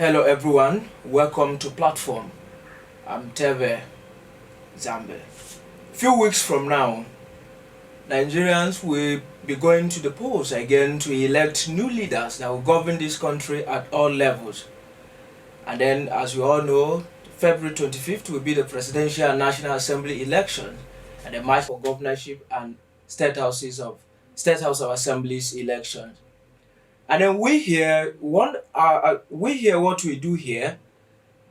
Hello everyone, welcome to Platform. I'm Teve Zambe. Few weeks from now, Nigerians will be going to the polls again to elect new leaders that will govern this country at all levels. And then, as we all know, February 25th will be the Presidential and National Assembly election and the march for governorship and State House of Assemblies elections. And then what we do here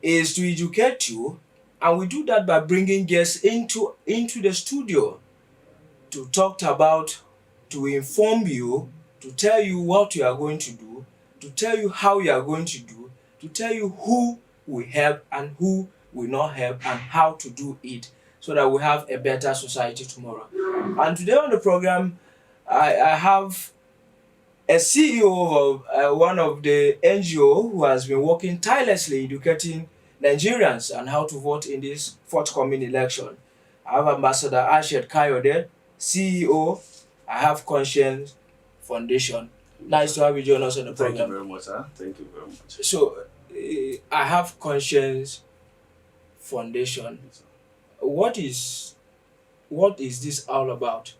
is to educate you, and we do that by bringing guests into the studio to to inform you, to tell you what you are going to do, to tell you how you are going to do, to tell you who will help and who will not help and how to do it so that we have a better society tomorrow. And today on the program, I have a CEO of one of the NGO who has been working tirelessly educating Nigerians on how to vote in this forthcoming election. I have Ambassador Kayode, CEO. I have Conscience Foundation. Nice to have you join us on the program. Thank you very much, sir. Thank you very much. So, I have Conscience Foundation. What is this all about?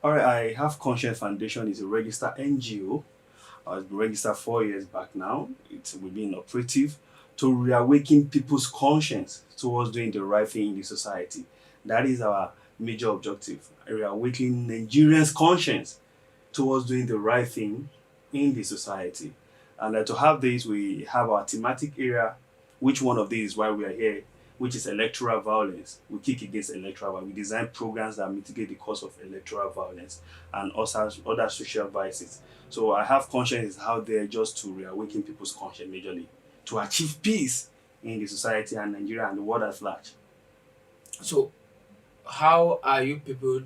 All right, I have Conscience Foundation is a registered NGO. It's been registered 4 years back now. It's been operative to reawaken people's conscience towards doing the right thing in the society. That is our major objective, reawakening Nigerians' conscience towards doing the right thing in the society. And to have this, we have our thematic area, which one of these is why we are here, which is electoral violence. We kick against electoral violence. We design programs that mitigate the cause of electoral violence and also other social vices. So I have conscience out there just to reawaken people's conscience majorly, to achieve peace in the society and Nigeria and the world at large. So how are you people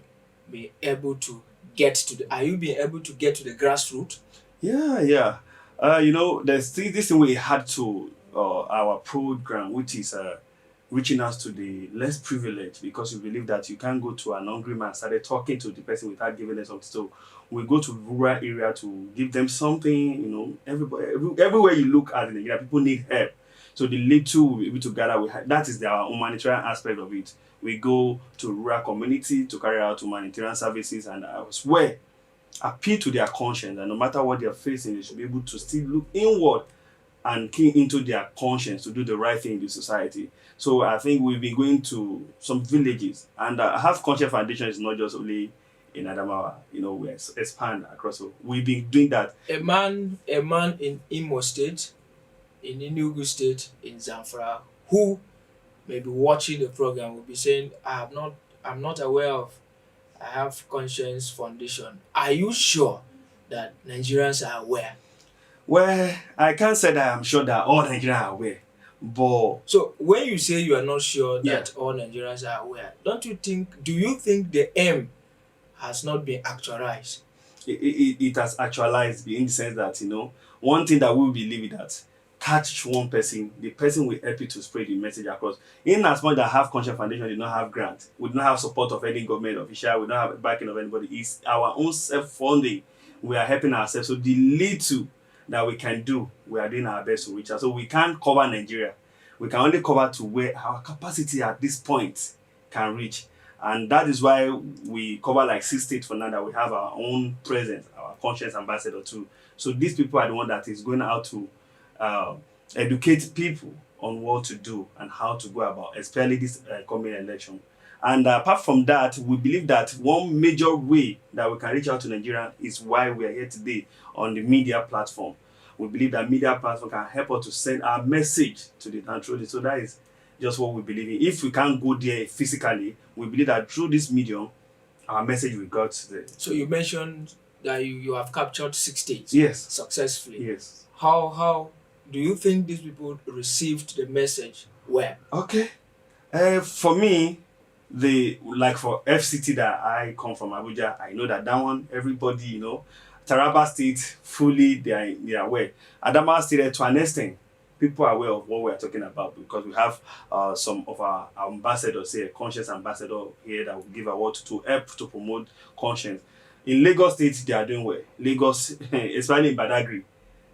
being able to get to the grassroots? Yeah. There's this thing we had to our program, which is reaching out to the less privileged, because we believe that you can't go to an hungry man, started talking to the person without giving them something. So we go to rural area to give them something. Everywhere you look at in Nigeria, people need help. So the little we'll be able to gather, that is the humanitarian aspect of it. We go to rural community to carry out humanitarian services, and I swear, appeal to their conscience, and no matter what they're facing, they should be able to still look inward and key into their conscience to do the right thing in the society. So I think we've been going to some villages, and Have Conscience Foundation is not just only in Adamawa. We expand across. So we've been doing that. A man in Imo State, in Enugu State, in Zamfara, who may be watching the program will be saying, I'm not aware of I Have Conscience Foundation. Are you sure that Nigerians are aware? Well, I can't say that I'm sure that all Nigerians are aware, but... So, when you say you are not sure that all Nigerians are aware, do you think the aim has not been actualized? It has actualized in the sense that, one thing that we believe is that catch one person, the person will help you to spread the message across. In as much that Have Conscience Foundation did not have grant, we do not have support of any government official, we don't have backing of anybody. It's our own self-funding. We are helping ourselves. So the little that we can do, we are doing our best to reach out. So we can't cover Nigeria. We can only cover to where our capacity at this point can reach. And that is why we cover like 6 states for now, that we have our own presence, our conscience ambassador too. So these people are the one that is going out to educate people on what to do and how to go about, especially this coming election. And apart from that, we believe that one major way that we can reach out to Nigeria is why we are here today on the media platform. We believe that media platform can help us to send our message to the country. So that is just what we believe in. If we can't go there physically, we believe that through this medium, our message will go to the... So you mentioned that you have captured 6 states. Yes. Successfully. Yes. How do you think these people received the message well? Okay. For me, for FCT that I come from, Abuja, I know that one, everybody, Taraba State, fully, they are aware. Adamawa State, to an extent, people are aware of what we are talking about, because we have some of our ambassadors, say a conscience ambassador here, that will give a word to help to promote conscience. In Lagos State, they are doing well. Lagos, especially in Badagry,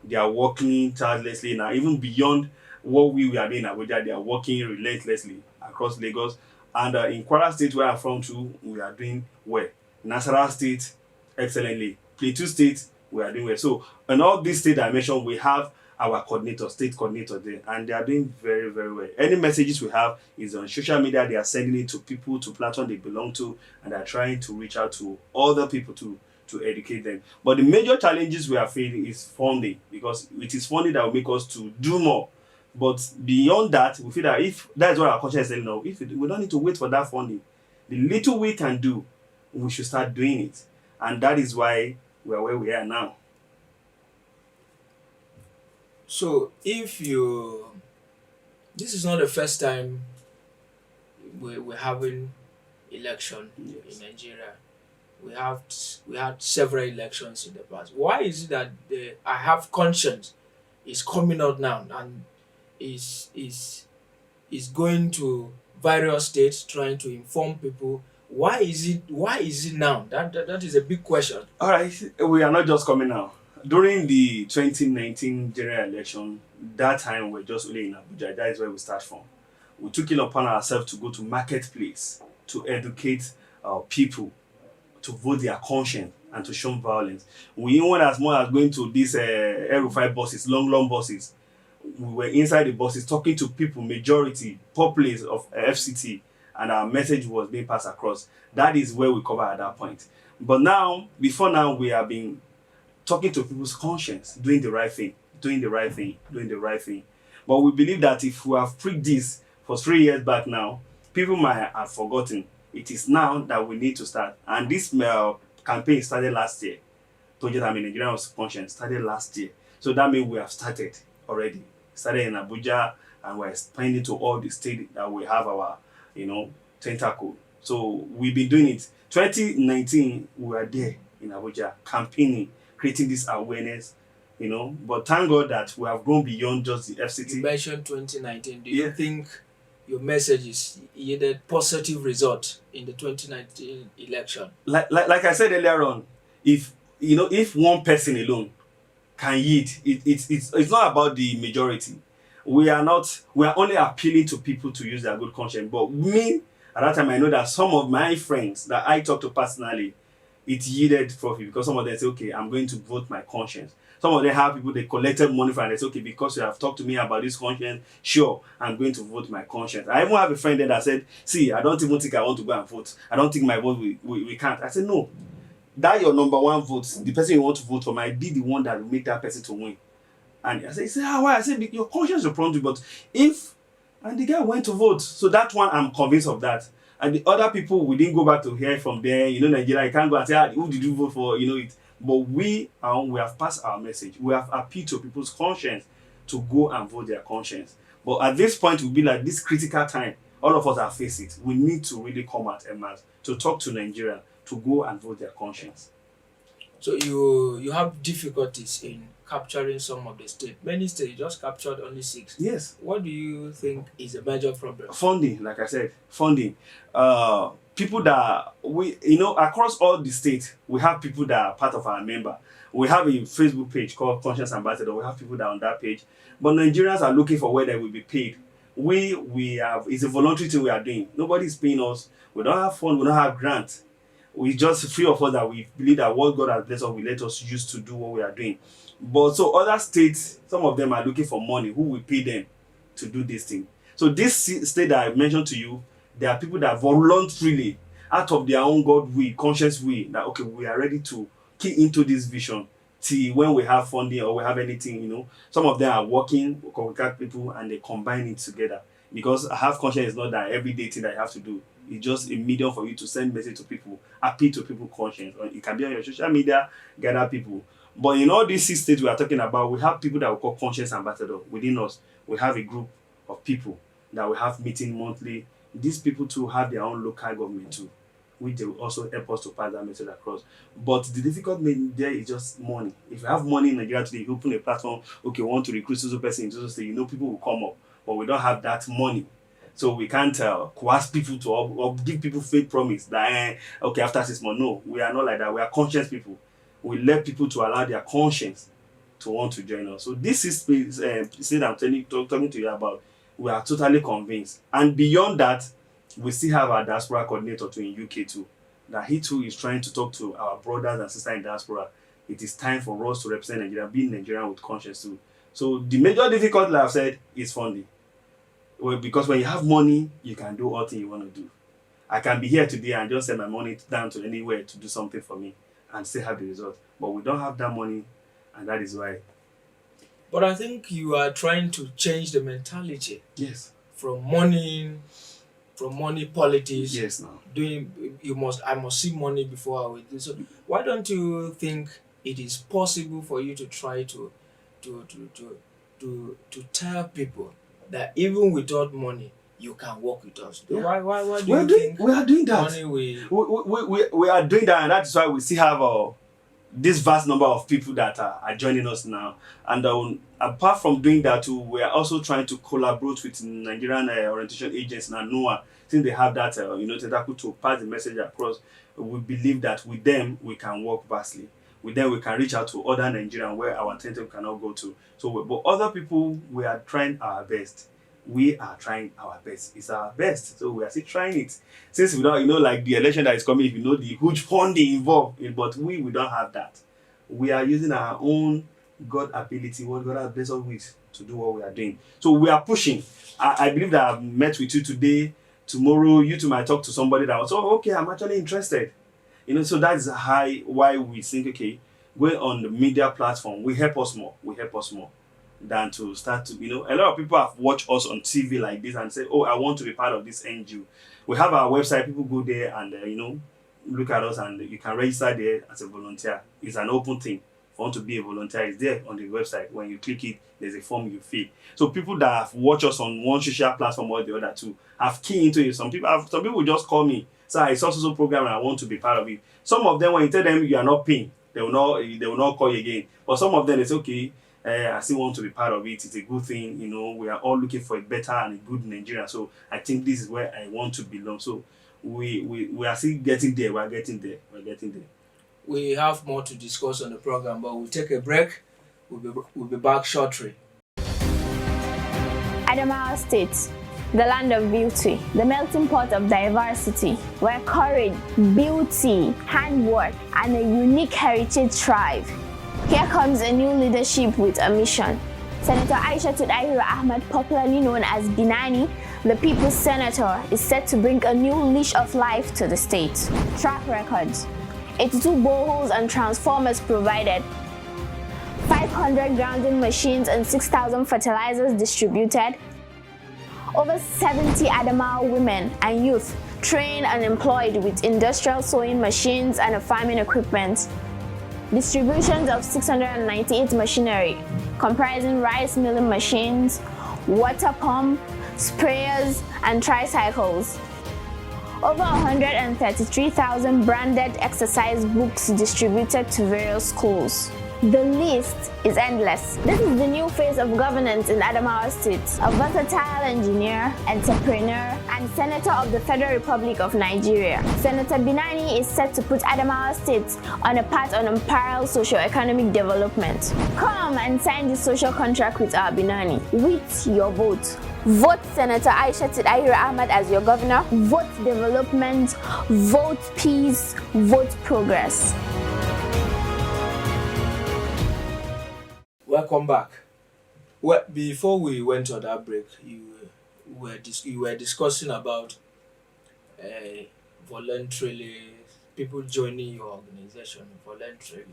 They are working tirelessly now, even beyond what we are doing in Abuja. They are working relentlessly across Lagos. And in Kwara State, where I'm from too, we are doing well. Nasarawa State, excellently. Plateau State, we are doing well. So in all these state dimensions, we have our coordinator, state coordinator there, and they are doing very, very well. Any messages we have is on social media. They are sending it to people, to platform they belong to, and they are trying to reach out to other people to educate them. But the major challenges we are facing is funding, because it is funding that will make us to do more. But beyond that, we feel that if that's what our culture is saying now, if we don't need to wait for that funding, the little we can do, we should start doing it. And that is why we are where we are now. So if you, this is not the first time we're having election Yes. in Nigeria. We had several elections in the past. Why is it that the I have conscience is coming out now and is going to various states trying to inform people? Why is it now? That is a big question. All right, we are not just coming now. During the 2019 general election, that time we're just only in Abuja. That is where we start from. We took it upon ourselves to go to marketplace to educate people to vote their conscience and to shun violence. We even went as much as going to these Air buses, long buses. We were inside the buses talking to people, majority, populace of FCT, and our message was being passed across. That is where we cover at that point. But now, before now, we have been talking to people's conscience, doing the right thing, doing the right thing, doing the right thing. But we believe that if we have preached this for 3 years back now, people might have forgotten. It is now that we need to start. And this campaign started last year. Project I mean Nigerian conscience started last year. So that means we have started already. Started in Abuja, and we're expanding to all the states that we have our, tentacle. So we've been doing it. 2019, we were there in Abuja campaigning, creating this awareness, But thank God that we have grown beyond just the You FCT. mentioned 2019. Do Yeah. you think your messages yielded positive result in the 2019 election? Like I said earlier on, if one person alone can yield, it's not about the majority. We are only appealing to people to use their good conscience. But me, at that time, I know that some of my friends that I talk to personally, it yielded profit, because some of them say, okay, I'm going to vote my conscience. Some of them have people they collected money from, and they say, okay, because you have talked to me about this conscience, sure, I'm going to vote my conscience. I even have a friend there that said, see, I don't even think I want to go and vote. I don't think my vote we can't. I said, no, that your number one vote, the person you want to vote for might be the one that will make that person to win. And I said, he said, why? I said, your conscience will prompt you, but if, and the guy went to vote. So that one, I'm convinced of that. And the other people, we didn't go back to hear from there. Nigeria, you can't go and say, who did you vote for? It. But we have passed our message. We have appealed to people's conscience to go and vote their conscience. But at this point, we'll be like this critical time. All of us are faced it. We need to really come out en masse to talk to Nigeria to go and vote their conscience. So you have difficulties in capturing some of the states. Many states, you just captured only 6. Yes. What do you think is a major problem? Funding, like I said, funding. People that across all the states, we have people that are part of our member. We have a Facebook page called Conscience Ambassador. We have people that are on that page. But Nigerians are looking for where they will be paid. It's a voluntary thing we are doing. Nobody is paying us. We don't have fund. We don't have grant. We just free of us that we believe that what God has blessed us will let us use to do what we are doing. But so other states, some of them are looking for money. Who will pay them to do this thing? So this state that I mentioned to you, there are people that voluntarily, out of their own God will, conscious will, that okay, we are ready to key into this vision till when we have funding or we have anything. Some of them are working with people and they combine it together. Because have conscience is not that everyday thing that you have to do. It's just a medium for you to send message to people, appeal to people's conscience. Or it can be on your social media, gather people. But in all these 6 states we are talking about, we have people that we call conscience ambassador within us. We have a group of people that we have meeting monthly. These people too have their own local government too, which they will also help us to pass that message across. But the difficult thing there is just money. If you have money in Nigeria today, you open a platform, okay, we want to recruit so person into so state, people will come up. But we don't have that money. So we can't coerce people to or give people fake promise that, okay, after 6 months. No, we are not like that. We are conscious people. We let people to allow their conscience to want to join us. So this is thing I'm talking to you about. We are totally convinced. And beyond that, we still have our diaspora coordinator too in UK too. That he too is trying to talk to our brothers and sisters in diaspora. It is time for us to represent Nigeria, being Nigerian with conscience too. So the major difficulty, like I've said, is funding. Well, because when you have money, you can do all things you want to do. I can be here today and just send my money down to anywhere to do something for me and still have the result. But we don't have that money, and that is why. But I think you are trying to change the mentality. Yes. From money politics. Yes, now. I must see money before I will do so. Why don't you think it is possible for you to try to tell people that even without money you can work with us? Yeah. Why do you think we are doing that? Money we are doing that, and that's why we still have this vast number of people that are joining us now. And apart from doing that too, we are also trying to collaborate with Nigerian orientation agents and NOAA, since they have that tentacle to pass the message across. We believe that with them we can work vastly. With them we can reach out to other Nigerians where our tentacle cannot go to. So, but other people, we are trying our best. We are trying our best. It's our best. So we are still trying it. Since we don't, like the election that is coming, if you know the huge funding involved, but we don't have that. We are using our own God ability, what God has blessed us with, to do what we are doing. So we are pushing. I believe that I've met with you today. Tomorrow, you too might talk to somebody that was, okay, I'm actually interested. So that's why we think, okay, going on the media platform will help us more. Than to start to, a lot of people have watched us on TV like this and say, I want to be part of this NGO. We have our website, people go there and, look at us, and you can register there as a volunteer. It's an open thing. If you want to be a volunteer, it's there on the website. When you click it, there's a form you fill. So people that have watched us on one social platform or the other too have keyed into it. Some people just call me, say, I saw social program and I want to be part of it. Some of them, when you tell them you are not paying, they will not call you again. But some of them, it's okay. I still want to be part of it. It's a good thing. We are all looking for a better and a good Nigeria. So I think this is where I want to belong. So we are still getting there. We're getting there. We have more to discuss on the program, but we'll take a break. We'll be back shortly. Adamawa State, the land of beauty, the melting pot of diversity, where courage, beauty, handwork, and a unique heritage thrive. Here comes a new leadership with a mission. Senator IHC Ahmad, popularly known as Binani, the People's Senator, is set to bring a new leash of life to the state. Track records: 82 boreholes and transformers provided, 500 grounding machines and 6,000 fertilizers distributed, over 70 Adamawa women and youth trained and employed with industrial sewing machines and farming equipment. Distributions of 698 machinery, comprising rice milling machines, water pump, sprayers, and tricycles. Over 133,000 branded exercise books distributed to various schools. The list is endless. This is the new face of governance in Adamawa State. A versatile engineer, entrepreneur, and senator of the Federal Republic of Nigeria. Senator Binani is set to put Adamawa State on a path on unparalleled socio-economic development. Come and sign this social contract with our Binani with your vote. Vote Senator IHC Ahmad as your governor. Vote development. Vote peace. Vote progress. Welcome back. Well, before we went on that break, you were discussing about voluntarily people joining your organization voluntarily.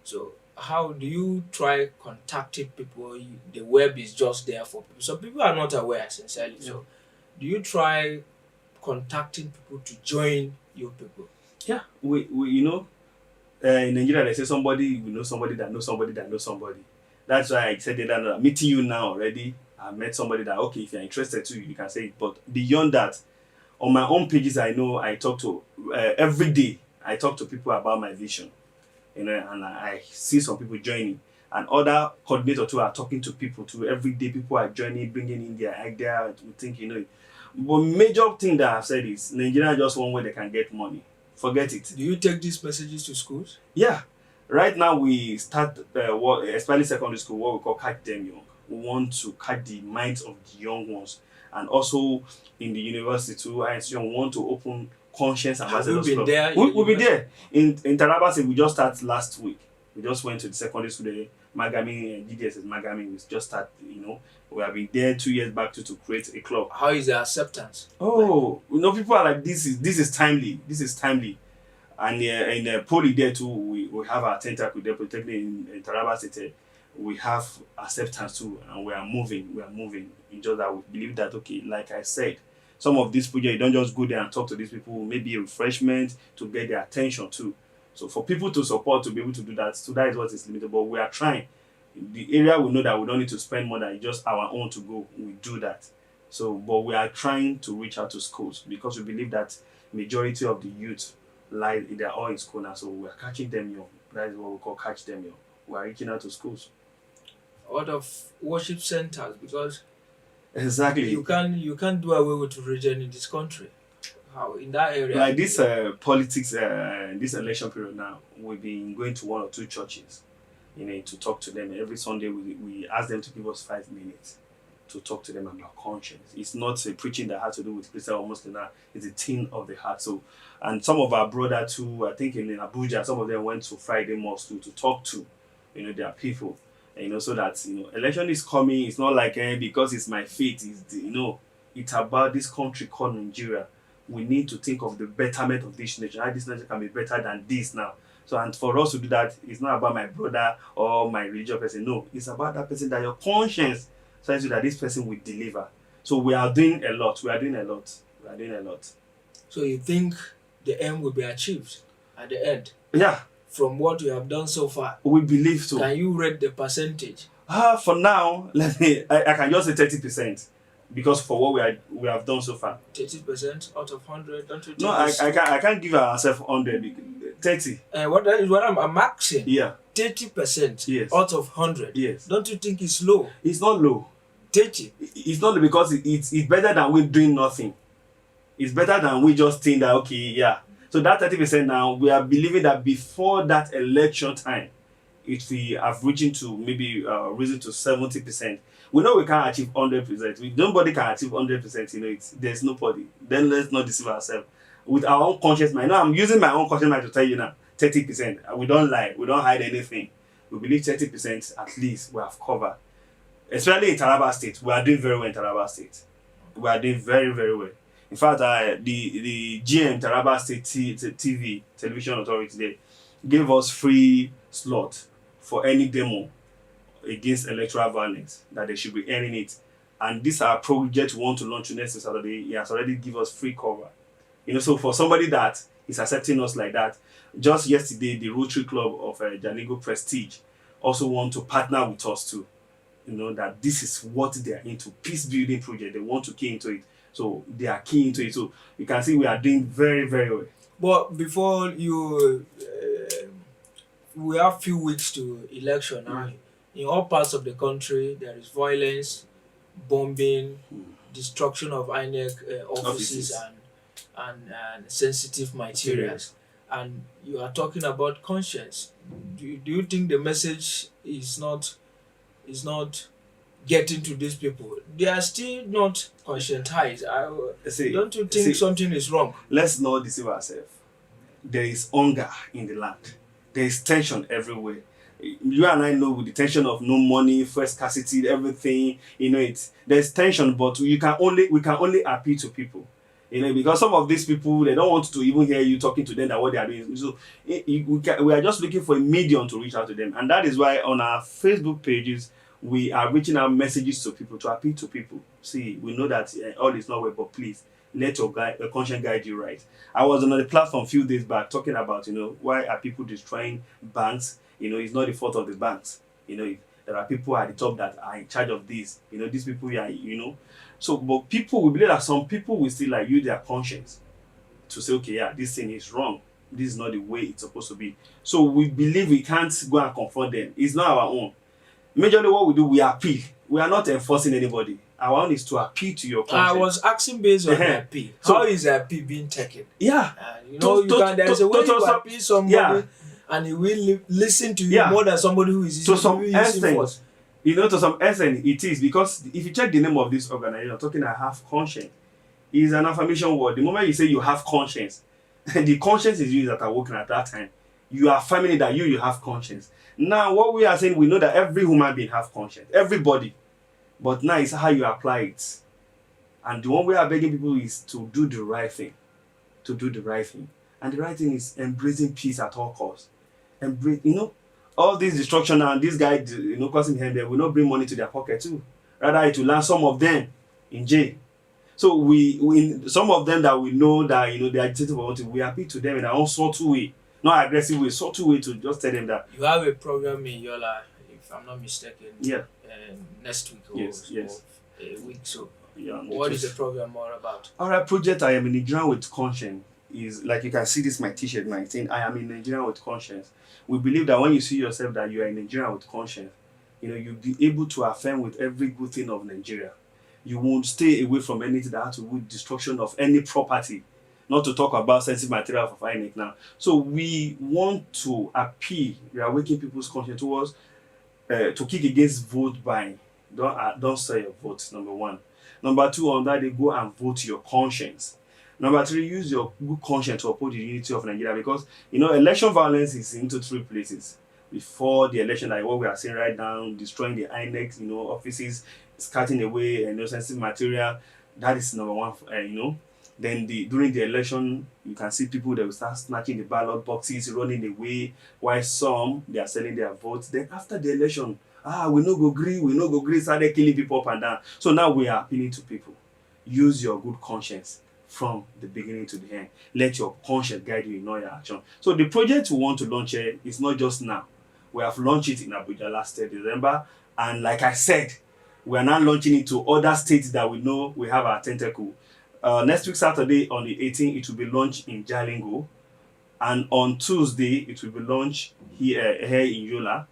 So how do you try contacting people? The web is just there for people. So people are not aware, sincerely. Yeah. So do you try contacting people to join your people? Yeah, we in Nigeria they say somebody we know somebody that knows somebody that knows somebody. That's why I said that I'm meeting you now already. I met somebody that, okay, if you're interested too, you can say it. But beyond that, on my own pages, I know I talk to, every day, I talk to people about my vision. And I see some people joining. And other coordinators too are talking to people too. Every day people are joining, bringing in their idea. We think, But major thing that I've said is, Nigeria just one way they can get money. Forget it. Do you take these messages to schools? Yeah. Right now, we start, especially secondary school, what we call catch them young. We want to catch the minds of the young ones. And also in the university too, IHC we want to open conscience Have ambassadors you been club. there? We'll be there. In Taraba State, we just start last week. We just went to the secondary school there, Magami, GDSS Magami. We just start, we have been there 2 years back to create a club. How is the acceptance? Oh, people are like, this is timely. This is timely. And in Poly there too, we have our tentacle there, particularly in Taraba State. We have acceptance too, and we are moving. It's just that we believe that, okay, like I said, some of these projects, you don't just go there and talk to these people, maybe a refreshment to get their attention too. So for people to support, to be able to do that, so that is what is limited. But we are trying. In the area we know that we don't need to spend more than just our own to go, we do that. So, but we are trying to reach out to schools because we believe that majority of the youth they're all in school now. So we are catching them young. That is what we call catch them young. We are reaching out to schools. Out of worship centers, because Exactly. you can't do away with religion in this country. How in that area? Like this politics, this election period now, we've been going to 1 or 2 churches, to talk to them. Every Sunday we ask them to give us 5 minutes to talk to them about conscience. It's not a preaching that has to do with Christian or Muslim. It's a thing of the heart. So, and some of our brothers too, I think in Abuja, some of them went to Friday mosque to talk to, their people. So that, election is coming. It's not like, because it's my faith. It's about this country called Nigeria. We need to think of the betterment of this nation. How this nation can be better than this now. So, and for us to do that, it's not about my brother or my religious person. No, it's about that person that your conscience says you that this person will deliver. So we are doing a lot. So you think the aim will be achieved at the end? Yeah. From what you have done so far? We believe so. Can you rate the percentage? For now, I can just say 30%. Because for what we have done so far. 30% out of 100, don't you think? No, I can't give ourselves 100. 30. That is what I'm asking. Yeah. 30% Yes. out of 100. Yes. Don't you think it's low? It's not low. 30. It's not low because it's better than we doing nothing. It's better than we just think that, okay, yeah. So that 30% now, we are believing that before that election time, if we have reached to maybe risen to 70%, we know we can't achieve 100%. Nobody can achieve 100%. There's nobody. Then let's not deceive ourselves. With our own conscious mind. Now I'm using my own conscious mind to tell you now, 30%. We don't lie. We don't hide anything. We believe 30% at least we have covered. Especially in Taraba State, we are doing very well in Taraba State. We are doing very, very well. In fact, the GM Taraba State Television Authority, they gave us free slot for any demo against electoral violence, that they should be earning it. And this our project we want to launch next Saturday. He has already given us free cover. So for somebody that is accepting us like that, just yesterday the Rotary Club of Janigo Prestige also want to partner with us too. That this is what they are into, peace building project. They want to key into it. So they are key into it. So you can see we are doing very, very well. But before you, we have few weeks to election now. In all parts of the country, there is violence, bombing, destruction of INEC offices and sensitive materials. And you are talking about conscience. Do you think the message is not getting to these people? They are still not conscientized. Don't you think something is wrong? Let's not deceive ourselves. There is hunger in the land. There is tension everywhere. You and I know with the tension of no money, fuel scarcity, everything, there's tension, but we can only appeal to people. Because some of these people, they don't want to even hear you talking to them that what they are doing. So we are just looking for a medium to reach out to them. And that is why on our Facebook pages, we are reaching out messages to people, to appeal to people. See, we know that all is not well, but please, let your conscience guide you right. I was on the platform a few days back talking about, why are people destroying banks? It's not the fault of the banks. There are people at the top that are in charge of this. These people are, So, but people, we believe that some people will still use their conscience to say, okay, yeah, this thing is wrong. This is not the way it's supposed to be. So we believe we can't go and confront them. It's not our own. Majorly what we do, we appeal. We are not enforcing anybody. Our own is to appeal to your conscience. I was asking based on the appeal. How is the appeal being taken? Yeah. There's a way you appeal somebody and he will listen to you Yeah. more than somebody who is To some using extent, force. to some extent, it is, because if you check the name of this organization, talking I have conscience, is an affirmation word. The moment you say you have conscience, the conscience is you that are working at that time. You are affirming that you have conscience. Now, what we are saying, we know that every human being have conscience, everybody. But now it's how you apply it. And the one we are begging people is to do the right thing. To do the right thing. And the right thing is embracing peace at all costs. Embrace, all this destruction and this guy, causing him, they will not bring money to their pocket too. Rather, it will land some of them in jail. So we some of them that we know that they are agitating for something, we appeal to them in our own subtle way, not aggressive way, subtle way, to just tell them that You have a program in Yola, if I'm not mistaken. Yeah. Next week or, Yes. or a week. So, yeah, what is the program all about? Our project, I am a Nigerian with conscience, is like, you can see this my t-shirt, my thing. I am a Nigerian with conscience. We believe that when you see yourself that you are a Nigerian with conscience, you'll be able to affirm with every good thing of Nigeria. You won't stay away from anything that has to do with destruction of any property. Not to talk about sensitive material for INEC now. So we want to appeal, we are waking people's conscience towards to kick against vote buying. Don't sell your vote, number one. Number two, on that, they go and vote your conscience. Number three, use your good conscience to uphold the unity of Nigeria, because election violence is into three places. Before the election, like what we are seeing right now, destroying the INEC, offices, scattering away sensitive material. That is number one. Then during the election, you can see people that will start snatching the ballot boxes, running away, while some they are selling their votes. Then after the election, we no go gree, started killing people up and down. So now we are appealing to people. Use your good conscience from the beginning to the end. Let your conscience guide you in all your action. So the project we want to launch here is not just now. We have launched it in Abuja last December, and like I said, we are now launching it to other states that we know we have our tentacle. Next week, Saturday, on the 18th, it will be launched in Jalingo. And on Tuesday, it will be launched here in Yola.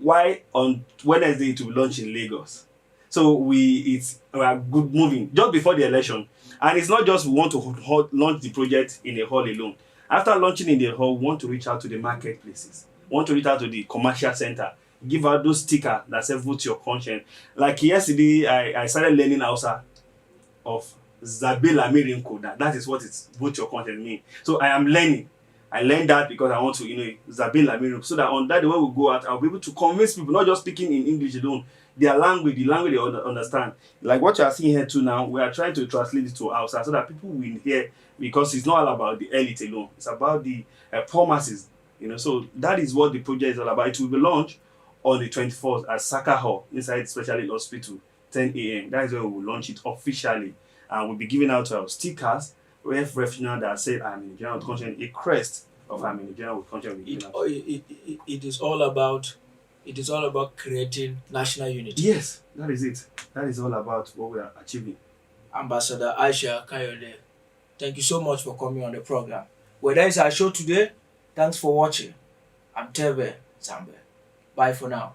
While on Wednesday, it will be launched in Lagos. So we are good moving just before the election. And it's not just we want to launch the project in a hall alone. After launching in the hall, we want to reach out to the marketplaces. We want to reach out to the commercial center. Give out those stickers that say vote your conscience. Like yesterday, I started learning Hausa of Zabela Mirinko. That is what it's vote your conscience mean. So I am learning. I learned that because I want to, Zabela Mirinko. So that on that day when we go out, I'll be able to convince people, not just speaking in English alone, their language, the language they understand. Like what you are seeing here too now, we are trying to translate it to Hausa so that people will hear, because it's not all about the elite alone. It's about the poor masses. So that is what the project is all about. It will be launched on the 24th at Saka Hall inside Specialist Hospital, 10 a.m. That is where we will launch it officially. And we'll be giving out our stickers, refugee that said I'm in Nigerian with conscience, a crest of I'm in Nigerian with conscience. It is all about creating national unity. Yes, that is it. That is all about what we are achieving. Ambassador Aisha Kayode, thank you so much for coming on the program. Well, that is our show today. Thanks for watching. I'm Tebe Zambe. Bye for now.